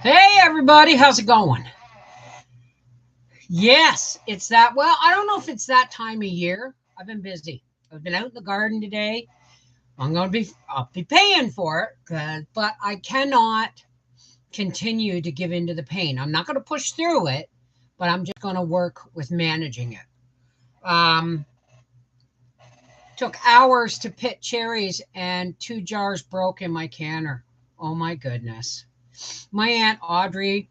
Hey everybody, how's it going? Yes, it's that. Well, I don't know if it's that time of year. I've been busy. I've been out in the garden today. I'll be paying for it, but I cannot continue to give in to the pain. I'm not going to push through it, but I'm just going to work with managing it. Took hours to pit cherries, and 2 jars broke in my canner. Oh my goodness. My Aunt Audrey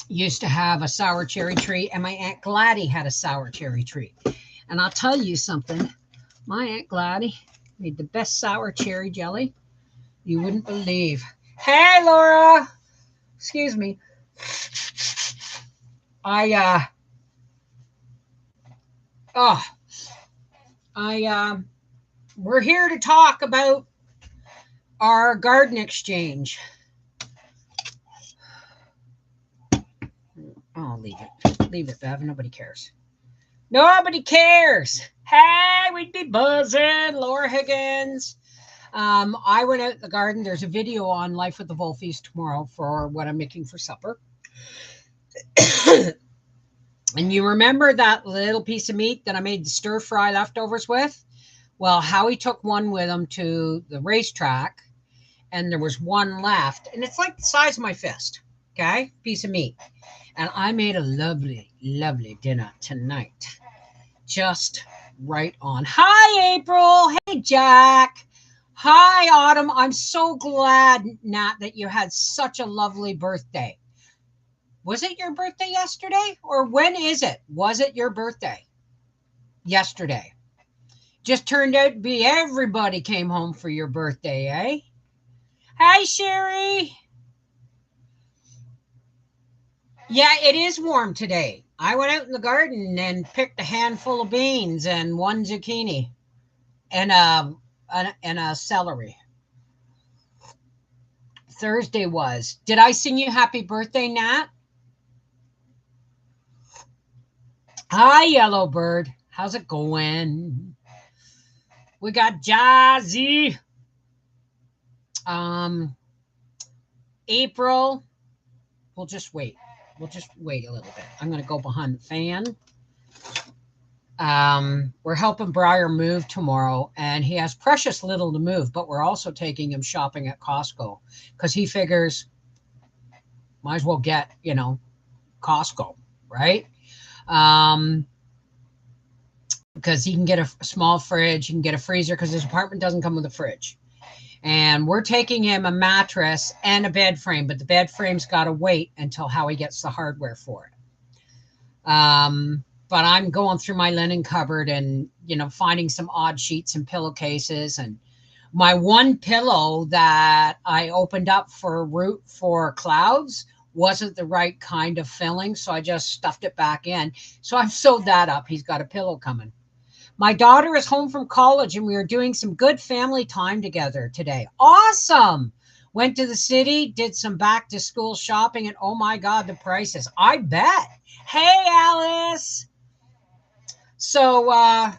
used to have a sour cherry tree, and my Aunt Gladys had a sour cherry tree. And I'll tell you something, my Aunt Gladys made the best sour cherry jelly you wouldn't believe. Hey, Laura. Excuse me. I, oh, we're here to talk about our garden exchange. Oh, leave it. Leave it, Bev. Nobody cares. Nobody cares. Hey, we'd be buzzing. Laura Higgins. I went out in the garden. There's a video on Life with the Wolfies tomorrow for what I'm making for supper. And you remember that little piece of meat that I made the stir fry leftovers with? Well, Howie took one with him to the racetrack, and there was one left, and it's like the size of my fist, okay? Piece of meat. And I made a lovely, lovely dinner tonight. Just right on. Hi, April. Hey, Jack. Hi, Autumn. I'm so glad, Nat, that you had such a lovely birthday. Was it your birthday yesterday? Or when is it? Was it your birthday? Yesterday. Just turned out to be everybody came home for your birthday, eh? Hi, Sherry. Yeah, it is warm today. I went out in the garden and picked a handful of beans and one zucchini and a celery. Thursday was. Did I sing you happy birthday, Nat? Hi, Yellow Bird. How's it going? We got Jazzy. April. We'll just wait. We'll just wait a little bit. I'm going to go behind the fan. We're helping Briar move tomorrow, and he has precious little to move, but we're also taking him shopping at Costco because he figures might as well get, Costco, right? Because he can get a small fridge, he can get a freezer because his apartment doesn't come with a fridge. And we're taking him a mattress and a bed frame, but the bed frame's got to wait until Howie gets the hardware for it. But I'm going through my linen cupboard and, finding some odd sheets and pillowcases. And my one pillow that I opened up for clouds wasn't the right kind of filling, so I just stuffed it back in. So I've sewed that up. He's got a pillow coming. My daughter is home from college, and we are doing some good family time together today. Awesome. Went to the city, did some back to school shopping, and oh my God, the prices. I bet. Hey, Alice. So I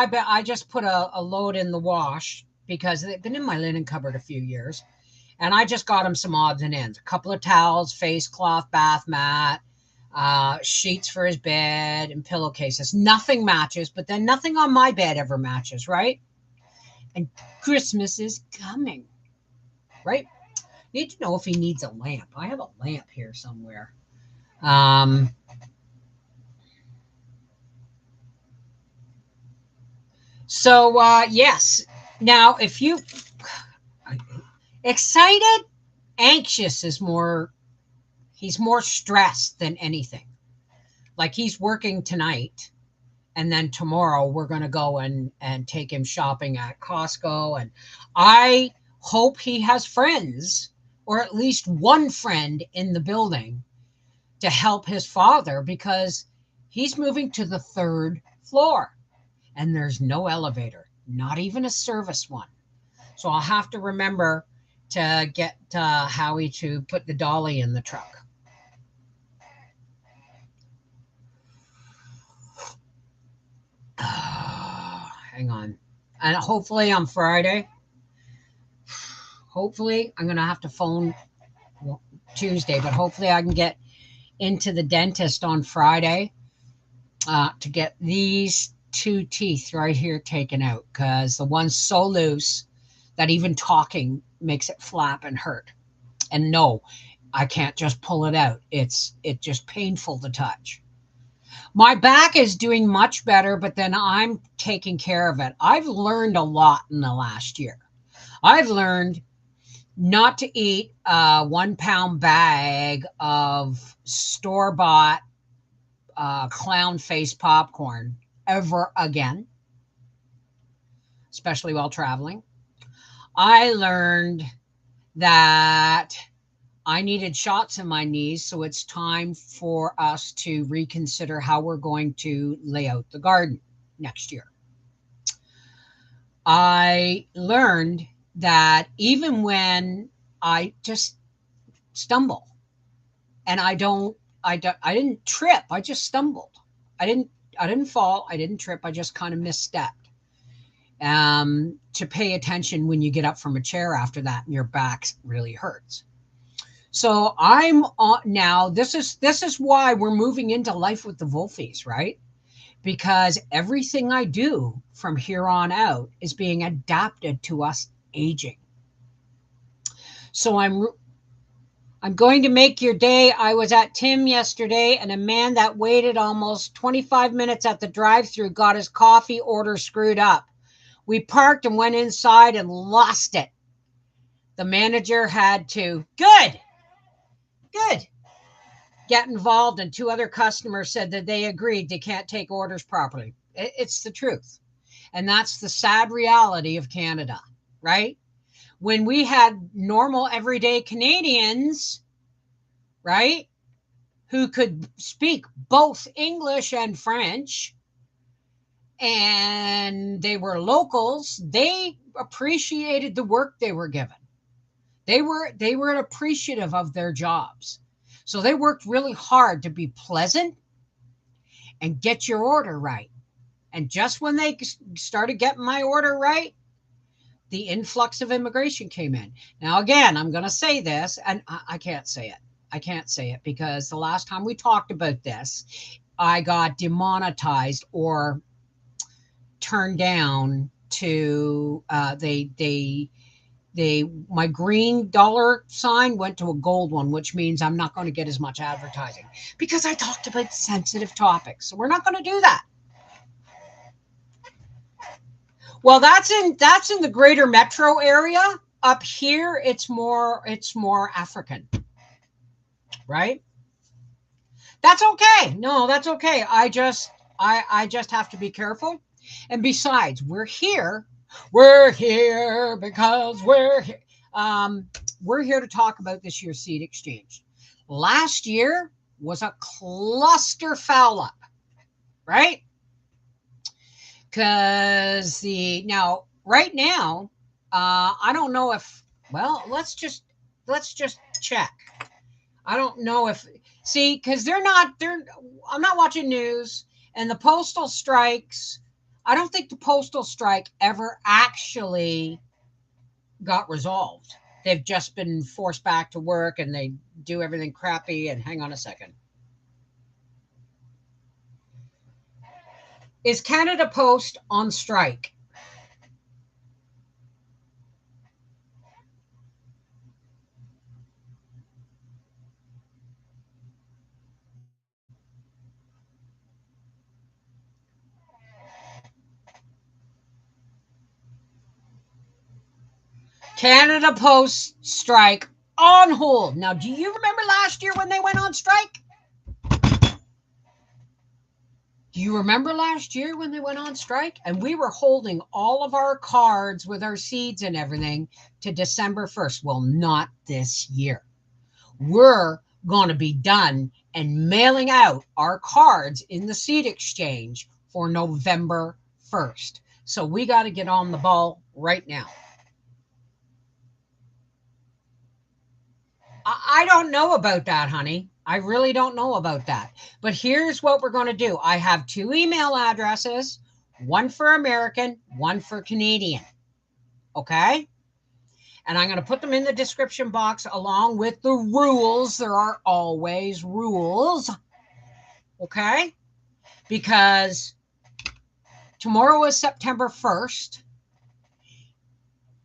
bet I just put a load in the wash because they've been in my linen cupboard a few years. And I just got him some odds and ends. A couple of towels, face cloth, bath mat, sheets for his bed, and pillowcases. Nothing matches, but then nothing on my bed ever matches, right? And Christmas is coming, right? Need to know if he needs a lamp. I have a lamp here somewhere. Yes. Now, if you excited, anxious is more, he's more stressed than anything. Like he's working tonight, and then tomorrow we're going to go and take him shopping at Costco. And I hope he has friends, or at least one friend in the building to help his father, because he's moving to the 3rd floor and there's no elevator, not even a service one. So I'll have to remember to get Howie to put the dolly in the truck. Hang on. And hopefully on Friday, I'm going to have to phone Tuesday, but hopefully I can get into the dentist on Friday to get these two teeth right here taken out, because the one's so loose that even talking makes it flap and hurt. And no, I can't just pull it out. It's just painful to touch. My back is doing much better, but then I'm taking care of it. I've learned a lot in the last year. I've learned not to eat a 1 pound bag of store-bought clown face popcorn ever again, especially while traveling. I learned that I needed shots in my knees, so it's time for us to reconsider how we're going to lay out the garden next year. I learned that even when I just stumble and I didn't trip, I just stumbled. I didn't fall, I didn't trip, I just kind of misstepped. To pay attention when you get up from a chair after that and your back really hurts. So I'm on now. This is why we're moving into life with the Wolfies, right? Because everything I do from here on out is being adapted to us aging. So I'm going to make your day. I was at Tim yesterday, and a man that waited almost 25 minutes at the drive-thru got his coffee order screwed up. We parked and went inside and lost it. The manager had to, good, get involved, and 2 other customers said that they agreed they can't take orders properly. It's the truth. And that's the sad reality of Canada, right? When we had normal everyday Canadians, right, who could speak both English and French, and they were locals, they appreciated the work they were given. They were appreciative of their jobs. So they worked really hard to be pleasant and get your order right. And just when they started getting my order right, the influx of immigration came in. Now, again, I'm going to say this, and I can't say it. I can't say it because the last time we talked about this, I got demonetized or turned down to my green dollar sign went to a gold one, which means I'm not going to get as much advertising because I talked about sensitive topics. So we're not going to do that. Well, that's in the greater metro area. Up here, it's more African, right? That's okay. No, that's okay. I just have to be careful. And besides, we're here because we're here. We're here to talk about this year's seed exchange. Last year was a cluster foul up, right? Because right now, I don't know if, well, let's just check. I don't know if, because I'm not watching news, and the postal strikes, I don't think the postal strike ever actually got resolved. They've just been forced back to work and they do everything crappy. And hang on a second. Is Canada Post on strike? Canada Post strike on hold. Now, do you remember last year when they went on strike? Do you remember last year when they went on strike? And we were holding all of our cards with our seeds and everything to December 1st. Well, not this year. We're going to be done and mailing out our cards in the seed exchange for November 1st. So we got to get on the ball right now. I don't know about that, honey. I really don't know about that. But here's what we're going to do. I have 2 email addresses, one for American, one for Canadian. Okay? And I'm going to put them in the description box along with the rules. There are always rules. Okay? Because tomorrow is September 1st.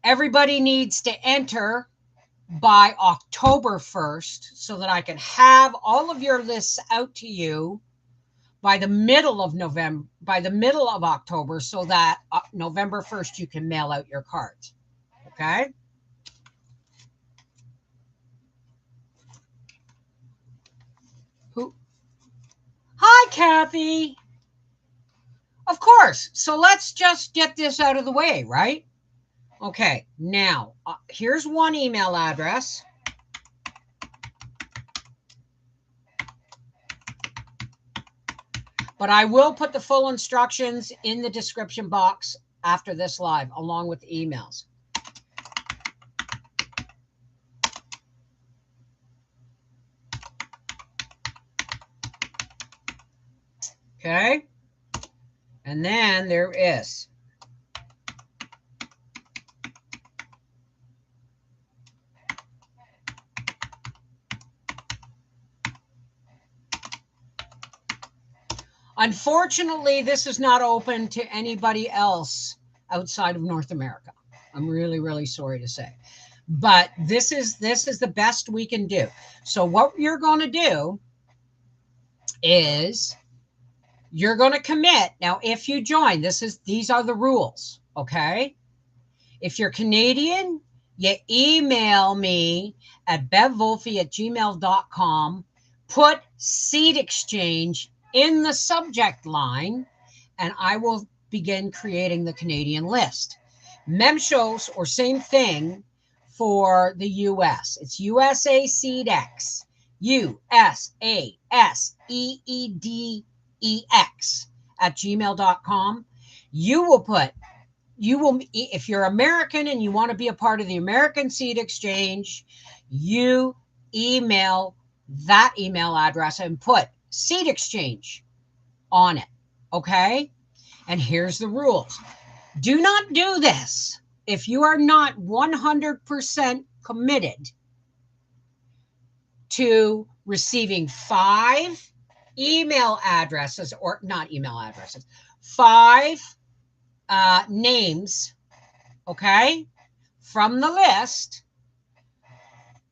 Everybody needs to enter by October 1st so that I can have all of your lists out to you by the middle of November, by the middle of October, so that November 1st you can mail out your cards. Okay? Who? Hi, Kathy. Of course. So let's just get this out of the way, right? Okay. Now, here's one email address. But I will put the full instructions in the description box after this live, along with the emails. Okay? And then there is unfortunately, this is not open to anybody else outside of North America. I'm really, really sorry to say. But this is the best we can do. So what you're going to do is you're going to commit. Now, if you join, these are the rules, okay? If you're Canadian, you email me at bevvolfie@gmail.com, put seed exchange in the subject line, and I will begin creating the Canadian list. Memshows, or same thing for the US. It's usaseedex, usaseedex @gmail.com. You will put, if you're American and you want to be a part of the American Seed Exchange, you email that email address and put Seed Exchange on it. Okay? And here's the rules. Do not do this if you are not 100% committed to receiving 5 email addresses, or not email addresses, 5 names, okay, from the list,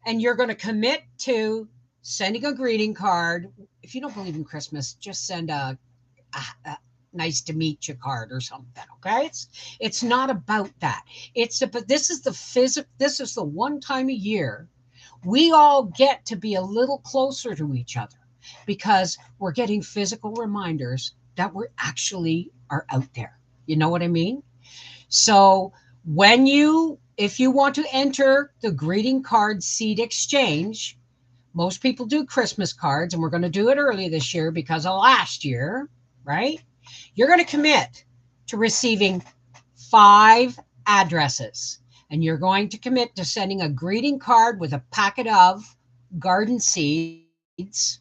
and you're going to commit to sending a greeting card. If you don't believe in Christmas, just send a nice to meet you card or something, okay? It's not about that. But this is the one time a year we all get to be a little closer to each other, because we're getting physical reminders that we actually are out there. You know what I mean? So if you want to enter the greeting card seed exchange, most people do Christmas cards, and we're going to do it early this year because of last year, right? You're going to commit to receiving 5 addresses, and you're going to commit to sending a greeting card with a packet of garden seeds.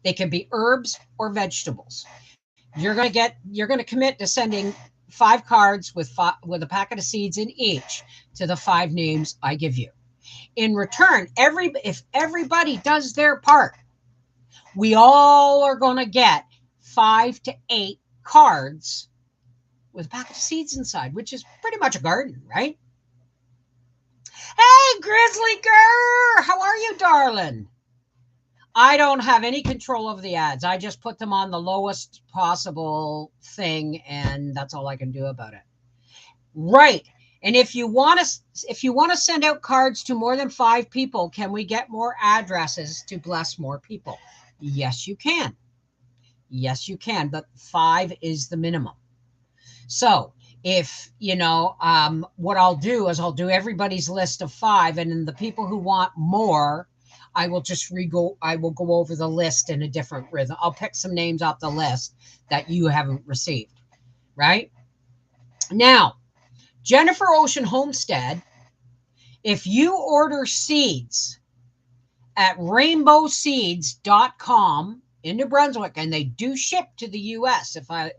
They can be herbs or vegetables. You're going to commit to sending 5 cards with a packet of seeds in each to the 5 names I give you. In return, if everybody does their part, we all are going to get 5 to 8 cards with a packet of seeds inside, which is pretty much a garden, right? Hey, Grizzly Girl, how are you, darling? I don't have any control over the ads. I just put them on the lowest possible thing, and that's all I can do about it. Right. And if you want to send out cards to more than 5 people, can we get more addresses to bless more people? Yes, you can. Yes, you can, but 5 is the minimum. So if, what I'll do is I'll do everybody's list of 5, and then the people who want more, I will go over the list in a different rhythm. I'll pick some names off the list that you haven't received, right? Now, Jennifer Ocean Homestead, if you order seeds at rainbowseeds.com in New Brunswick, and they do ship to the US, if I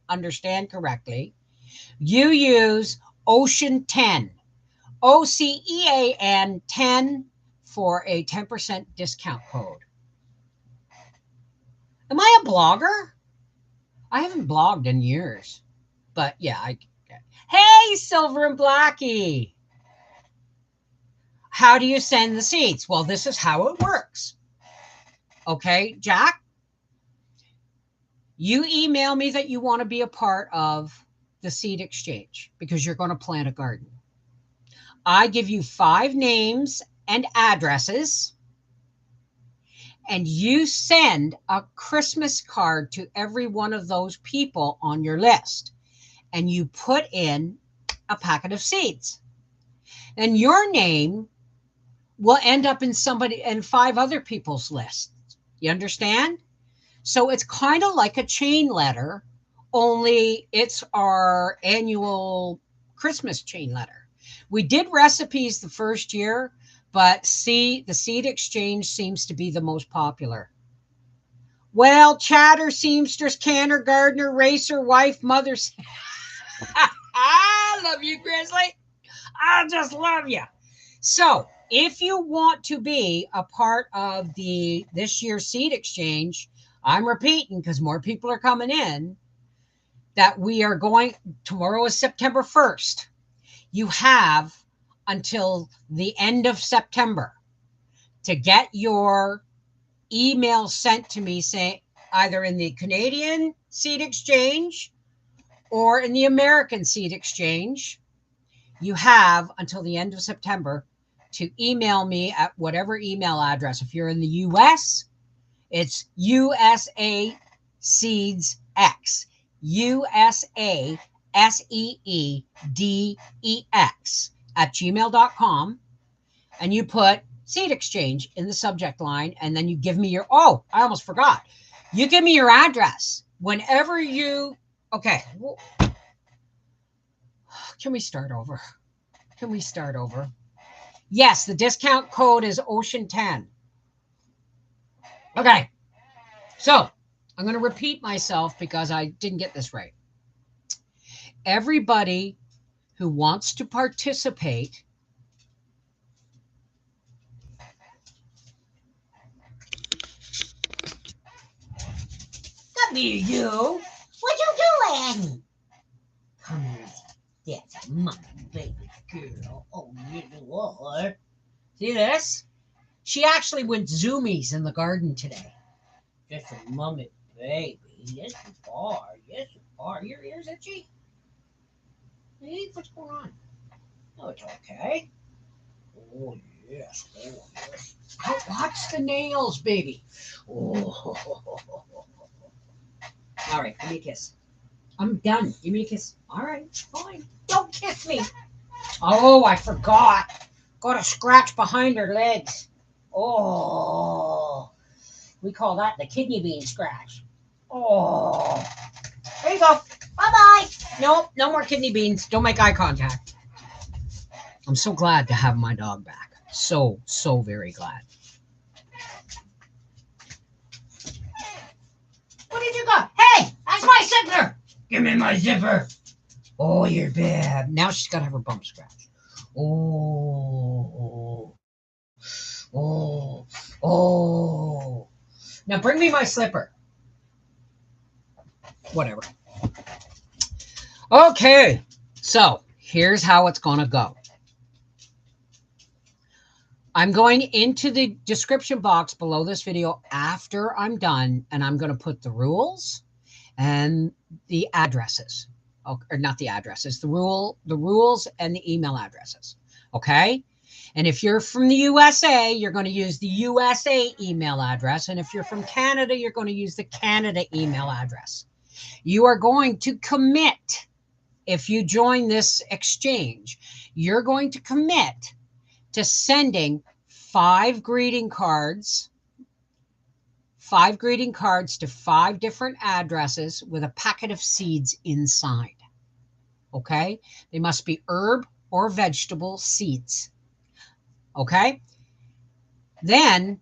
understand correctly, you use Ocean 10. OCEAN 10 for a 10% discount code. Am I a blogger? I haven't blogged in years, but yeah. Hey, Silver and Blackie. How do you send the seeds? Well, this is how it works. Okay, Jack, you email me that you want to be a part of the seed exchange because you're going to plant a garden. I give you 5 names and addresses, and you send a Christmas card to every one of those people on your list, and you put in a packet of seeds. And your name will end up in 5 other people's lists. You understand? So it's kind of like a chain letter, only it's our annual Christmas chain letter. We did recipes the first year, but the seed exchange seems to be the most popular. Well, chatter, seamstress, canner, gardener, racer, wife, mother. I love you, Grizzly. I just love you. So if you want to be a part of this year's seed exchange, I'm repeating because more people are coming in, that we are going, tomorrow is September 1st. You have until the end of September to get your email sent to me, saying either in the Canadian seed exchange or in the American seed exchange. You have until the end of September to email me at whatever email address. If you're in the US, it's usaseedex, usaseedex @gmail.com, and you put seed exchange in the subject line, and then you give me your, I almost forgot. You give me your address whenever you, okay. Can we start over? Yes, the discount code is Ocean10. Okay, so I'm going to repeat myself because I didn't get this right. Everybody who wants to participate come here, you. What you doing? Come here. That's a mommy, baby girl. Oh, you are. See this? She actually went zoomies in the garden today. Just a mommy, baby. Yes, you are. Yes, you are. Your ears itchy? Hey, what's going on? Oh, it's okay. Oh, yes. Oh, yes. Oh, watch the nails, baby. Oh. All right, give me a kiss. I'm done. Give me a kiss. All right, fine. Don't kiss me. Oh, I forgot. Got a scratch behind her legs. Oh, we call that the kidney bean scratch. Oh, there you go. Bye-bye. Nope, no more kidney beans. Don't make eye contact. I'm so glad to have my dog back. So very glad. What did you got? Hey, that's my zipper. Give me my zipper. Oh, you're bad. Now she's got to have her bump scratched. Oh. Now bring me my slipper. Whatever. Okay, so here's how it's going to go. I'm going into the description box below this video after I'm done, and I'm going to put the rules and the addresses. Or not the addresses, the rules and the email addresses. Okay? And if you're from the USA, you're going to use the USA email address. And if you're from Canada, you're going to use the Canada email address. You are going to commit, if you join this exchange, you're going to commit to sending 5 greeting cards to 5 different addresses with a packet of seeds inside. Okay? They must be herb or vegetable seeds. Okay? Then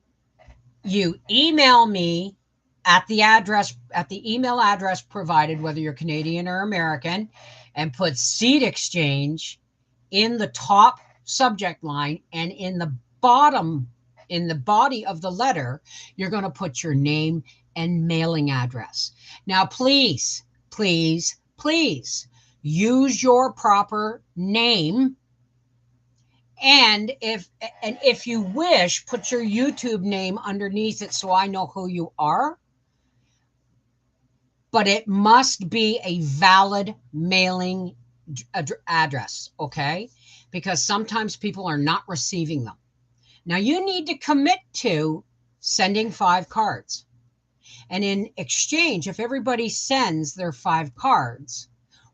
you email me at the email address provided, whether you're Canadian or American, and put seed exchange in the top subject line, and in the bottom, in the body of the letter, you're going to put your name and mailing address. Now, please, please, please use your proper name. And if you wish, put your YouTube name underneath it so I know who you are. But it must be a valid mailing address, okay? Because sometimes people are not receiving them. Now, you need to commit to sending 5 cards. And in exchange, if everybody sends their 5 cards,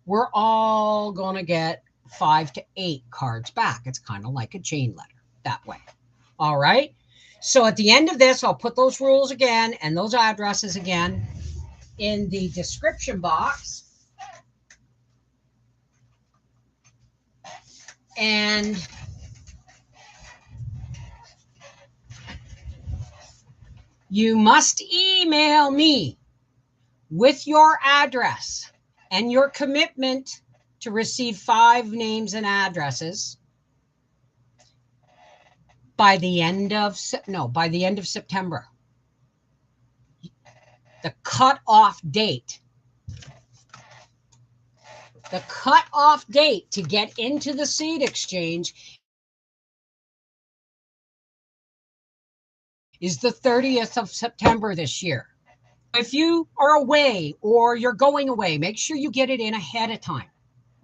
we're all going to get 5 to 8 cards back. It's kind of like a chain letter that way. All right? So at the end of this, I'll put those rules again and those addresses again in the description box. And you must email me with your address and your commitment to receive 5 names and addresses by the end of September. The cutoff date. The cutoff date to get into the seed exchange is the 30th of September this year. If you are away or you're going away, make sure you get it in ahead of time,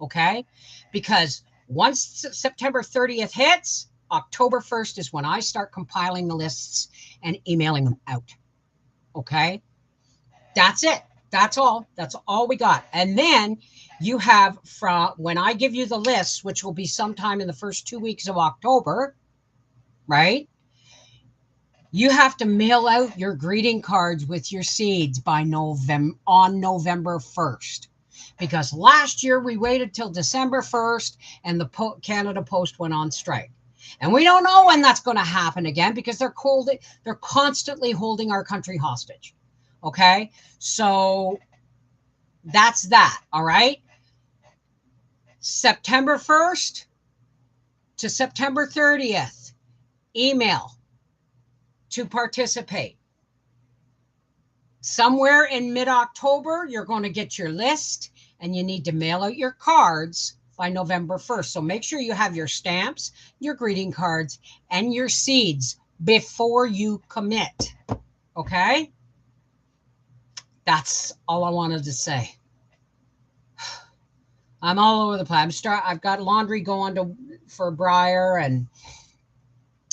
okay? Because once September 30th hits, October 1st is when I start compiling the lists and emailing them out, okay? That's it. That's all. That's all we got. And then you have, from when I give you the lists, which will be sometime in the first 2 weeks of October, right? You have to mail out your greeting cards with your seeds by November 1st. Because last year we waited till December 1st and the Canada Post went on strike. And we don't know when that's going to happen again because they're constantly holding our country hostage. Okay? So that's that, all right? September 1st to September 30th, email to participate. Somewhere in mid-October, you're going to get your list and you need to mail out your cards by November 1st. So make sure you have your stamps, your greeting cards, and your seeds before you commit. Okay? That's all I wanted to say. I'm all over the place. I've got laundry going for Briar, and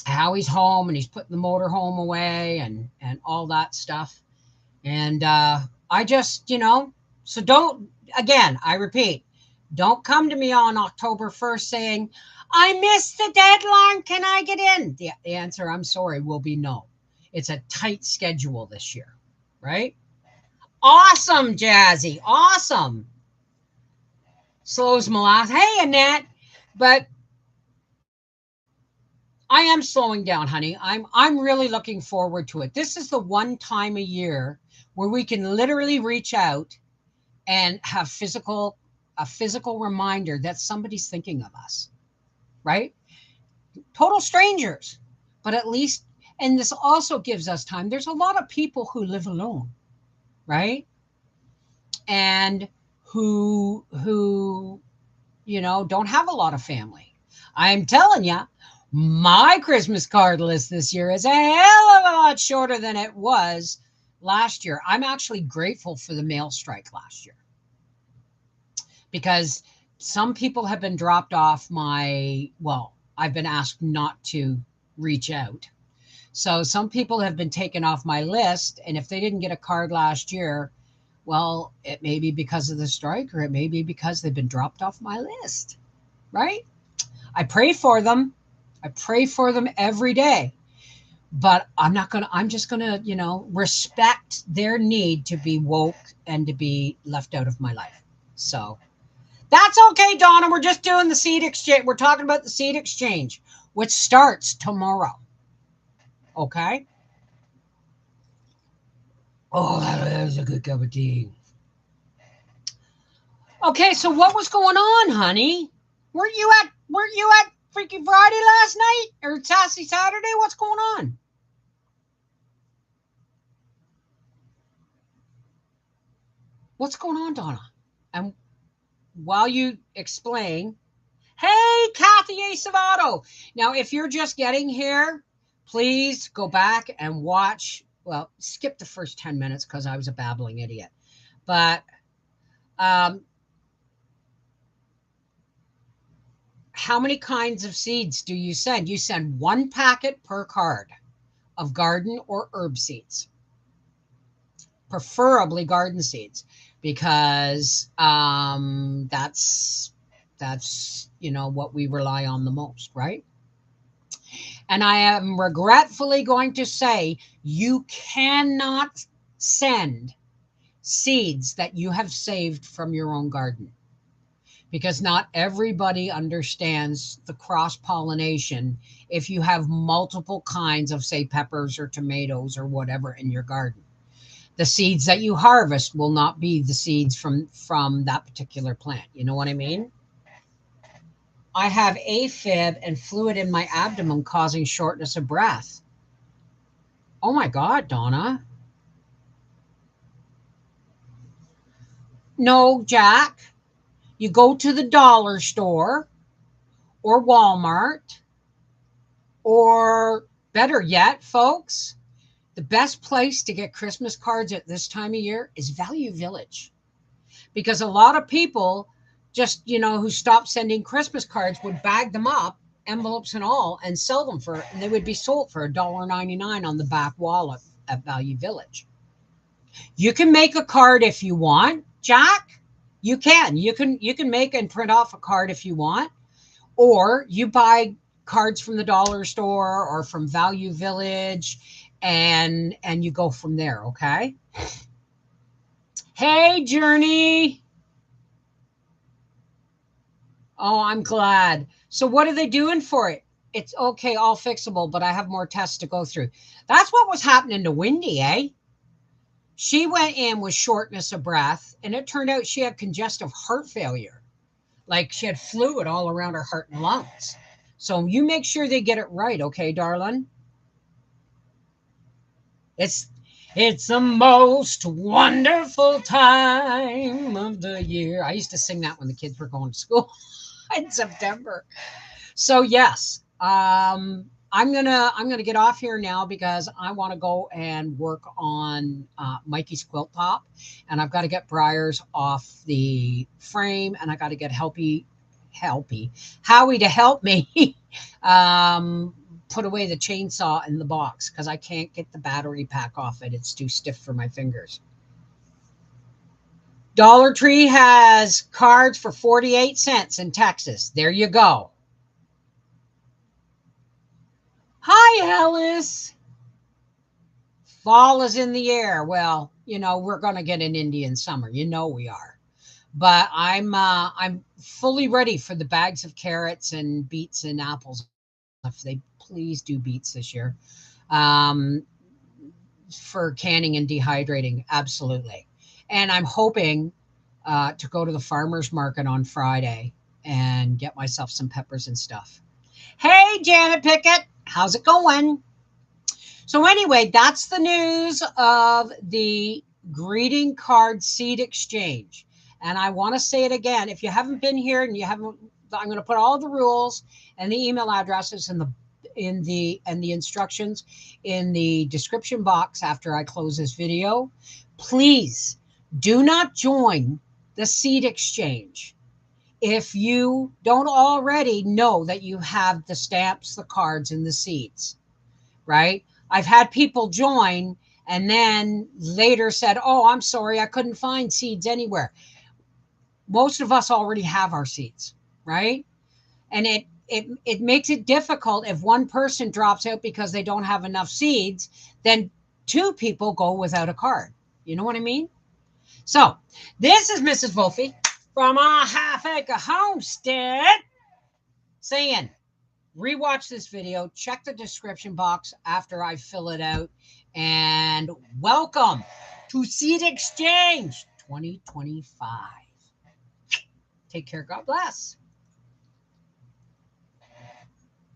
Howie's home, and he's putting the motor home away and all that stuff. And I just, so don't, again, I repeat, don't come to me on October 1st saying, I missed the deadline. Can I get in? The answer, I'm sorry, will be no. It's a tight schedule this year, right? Awesome, Jazzy. Awesome. Slows molasses. Hey, Annette. But I am slowing down, honey. I'm really looking forward to it. This is the one time a year where we can literally reach out and have a physical reminder that somebody's thinking of us, right? Total strangers, but at least, and this also gives us time. There's a lot of people who live alone, right? And who don't have a lot of family. I'm telling you, my Christmas card list this year is a hell of a lot shorter than it was last year. I'm actually grateful for the mail strike last year because some people have been dropped off I've been asked not to reach out. So some people have been taken off my list, and if they didn't get a card last year, well, it may be because of the strike, or it may be because they've been dropped off my list, right? I pray for them. I pray for them every day, but I'm just going to, respect their need to be woke and to be left out of my life. So that's okay, Donna. We're just doing the seed exchange. We're talking about the seed exchange, which starts tomorrow. Okay? Oh, that was a good cup of tea. Okay, so what was going on, honey? Weren't you at Freaky Friday last night or Sassy Saturday? What's going on? What's going on, Donna? And while you explain, hey, Kathy A. Savato. Now, if you're just getting here, please go back and watch. Well, skip the first 10 minutes because I was a babbling idiot. But how many kinds of seeds do you send? You send 1 packet per card of garden or herb seeds, preferably garden seeds, because that's what we rely on the most, right? And I am regretfully going to say you cannot send seeds that you have saved from your own garden, because not everybody understands the cross-pollination if you have multiple kinds of, say, peppers or tomatoes or whatever in your garden. The seeds that you harvest will not be the seeds from that particular plant. You know what I mean? I have AFib and fluid in my abdomen causing shortness of breath. Oh my God, Donna. No, Jack. You go to the dollar store or Walmart, or better yet, folks, the best place to get Christmas cards at this time of year is Value Village. Because a lot of people just, who stopped sending Christmas cards would bag them up, envelopes and all, and sell them and they would be sold for $1.99 on the back wall at Value Village. You can make a card if you want, Jack. You can make and print off a card if you want, or you buy cards from the dollar store or from Value Village, and you go from there. Okay. Hey, Journey. Oh, I'm glad. So what are they doing for it? It's okay, all fixable, but I have more tests to go through. That's what was happening to Wendy, eh? She went in with shortness of breath, and it turned out she had congestive heart failure. Like she had fluid all around her heart and lungs. So you make sure they get it right, okay, darling? It's the most wonderful time of the year. I used to sing that when the kids were going to school in September. So yes, I'm gonna get off here now because I want to go and work on Mikey's quilt top, and I've got to get Briar's off the frame, and I got to get Howie to help me put away the chainsaw in the box because I can't get the battery pack off it. It's too stiff for my fingers. Dollar Tree has cards for 48 cents in Texas. There you go. Hi, Ellis. Fall is in the air. Well, we're going to get an Indian summer. We are. But I'm fully ready for the bags of carrots and beets and apples. If they please do beets this year. For canning and dehydrating, absolutely. And I'm hoping to go to the farmer's market on Friday and get myself some peppers and stuff. Hey, Janet Pickett, how's it going? So anyway, that's the news of the greeting card seed exchange. And I want to say it again. If you haven't been here and you haven't, I'm going to put all the rules and the email addresses and the instructions in the description box after I close this video. Please do not join the seed exchange if you don't already know that you have the stamps, the cards, and the seeds, right? I've had people join and then later said, oh, I'm sorry, I couldn't find seeds anywhere. Most of us already have our seeds, right? And it makes it difficult if one person drops out because they don't have enough seeds, then 2 people go without a card. You know what I mean? So this is Mrs. Wolfie from a half-acre homestead saying, rewatch this video, check the description box after I fill it out, and welcome to Seed Exchange 2025. Take care. God bless.